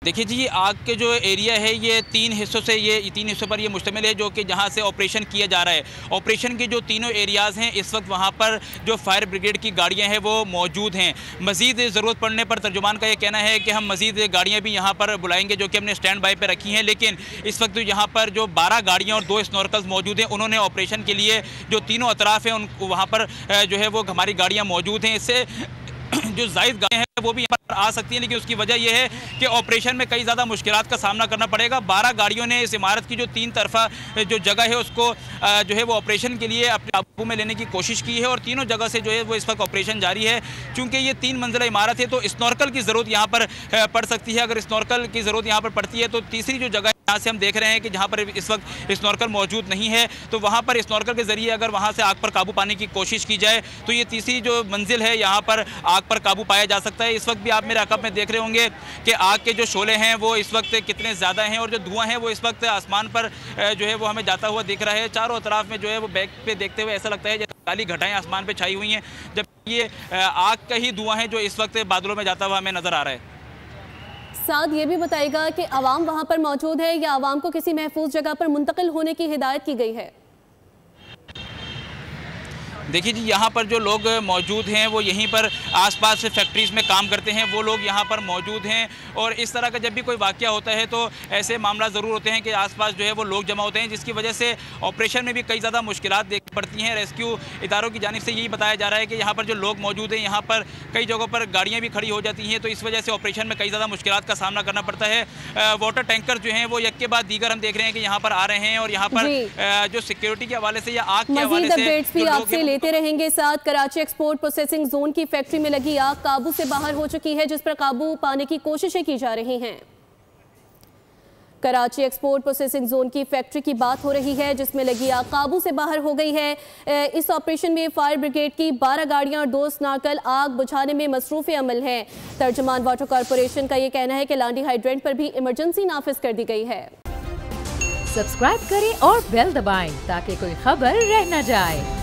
देखिए जी, ये आग के जो एरिया है ये तीन हिस्सों पर ये मुश्तमिल है, जो कि जहाँ से ऑपरेशन किया जा रहा है। ऑपरेशन के जो तीनों एरियाज़ हैं इस वक्त वहाँ पर जो फायर ब्रिगेड की गाड़ियाँ हैं वो मौजूद हैं। मज़ीद ज़रूरत पड़ने पर तर्जुमान का ये कहना है कि हम मज़ीद गाड़ियाँ भी यहाँ पर बुलाएंगे, जो कि हमने स्टैंड बाई पर रखी हैं। लेकिन इस वक्त यहाँ पर जो 12 गाड़ियाँ और 2 स्नॉर्कल्स मौजूद हैं, उन्होंने ऑपरेशन के लिए जो तीनों अतराफ़ हैं उन वहाँ पर जो है वो हमारी गाड़ियाँ मौजूद हैं। इससे जो जायद गाड़ियाँ हैं वो भी यहाँ पर आ सकती हैं, लेकिन उसकी वजह यह है कि ऑपरेशन में कई ज़्यादा मुश्किलात का सामना करना पड़ेगा। 12 गाड़ियों ने इस इमारत की जो 3 तरफा जो जगह है उसको जो है वो ऑपरेशन के लिए अपने काबू में लेने की कोशिश की है, और तीनों जगह से जो है वो इस वक्त ऑपरेशन जारी है। चूँकि ये 3 मंजिला इमारत है तो स्नॉर्कल की ज़रूरत यहाँ पर पड़ सकती है। अगर स्नॉर्कल की ज़रूरत यहाँ पर पड़ती है तो तीसरी जो जगह यहाँ से हम देख रहे हैं कि जहाँ पर इस वक्त स्नॉर्कल मौजूद नहीं है, तो वहाँ पर स्नॉर्कल के ज़रिए अगर वहाँ से आग पर काबू पाने की कोशिश की जाए तो ये तीसरी जो मंजिल है यहाँ पर आग पर काबू पाया जा सकता है। इस वक्त भी आप मेरे अक़ब में देख रहे होंगे कि आग के जो शोले हैं वो इस वक्त कितने ज़्यादा हैं, और जो धुआं है वो इस वक्त आसमान पर जो है वो हमें जाता हुआ दिख रहा है। चारों तरफ में जो है वो बैक पे देखते हुए ऐसा लगता है जैसे काली घटाएँ आसमान पर छाई हुई हैं, जब ये आग का ही धुआं है जो इस वक्त बादलों में जाता हुआ हमें नज़र आ रहा है। साथ ये भी बताएगा कि आवाम वहां पर मौजूद है या आवाम को किसी महफूज जगह पर मुंतकिल होने की हिदायत की गई है? देखिए जी, यहाँ पर जो लोग मौजूद हैं वो यहीं पर आसपास फैक्ट्रीज़ में काम करते हैं, वो लोग यहाँ पर मौजूद हैं। और इस तरह का जब भी कोई वाक़या होता है तो ऐसे मामला ज़रूर होते हैं कि आसपास जो है वो लोग जमा होते हैं, जिसकी वजह से ऑपरेशन में भी कई ज़्यादा मुश्किलात देखनी पड़ती हैं। रेस्क्यू इदारों की जानिब से यही बताया जा रहा है कि यहाँ पर जो लोग मौजूद हैं, यहाँ पर कई जगहों पर गाड़ियाँ भी खड़ी हो जाती हैं, तो इस वजह से ऑपरेशन में कई ज़्यादा मुश्किलात का सामना करना पड़ता है। वाटर टैंकर जो हैं वो एक के बाद दीगर हम देख रहे हैं कि यहाँ पर आ रहे हैं, और यहाँ पर जो सिक्योरिटी के हवाले से या आग के हवाले से लेते रहेंगे। साथ कराची एक्सपोर्ट प्रोसेसिंग जोन की फैक्ट्री में लगी आग काबू से बाहर हो चुकी है, जिस पर काबू पाने की कोशिशें की जा रही हैं। कराची एक्सपोर्ट प्रोसेसिंग जोन की फैक्ट्री की बात हो रही है, जिसमें लगी आग काबू से बाहर हो गई है। इस ऑपरेशन में फायर ब्रिगेड की 12 गाड़ियां और 2 स्नॉर्कल आग बुझाने में मसरूफ अमल हैं। तर्जुमान वाटर कॉरपोरेशन का यह कहना है कि लांडी हाइड्रेंट पर भी इमरजेंसी नाफिज कर दी गई है। सब्सक्राइब करें और बेल दबाएं ताकि कोई खबर रह न जाए।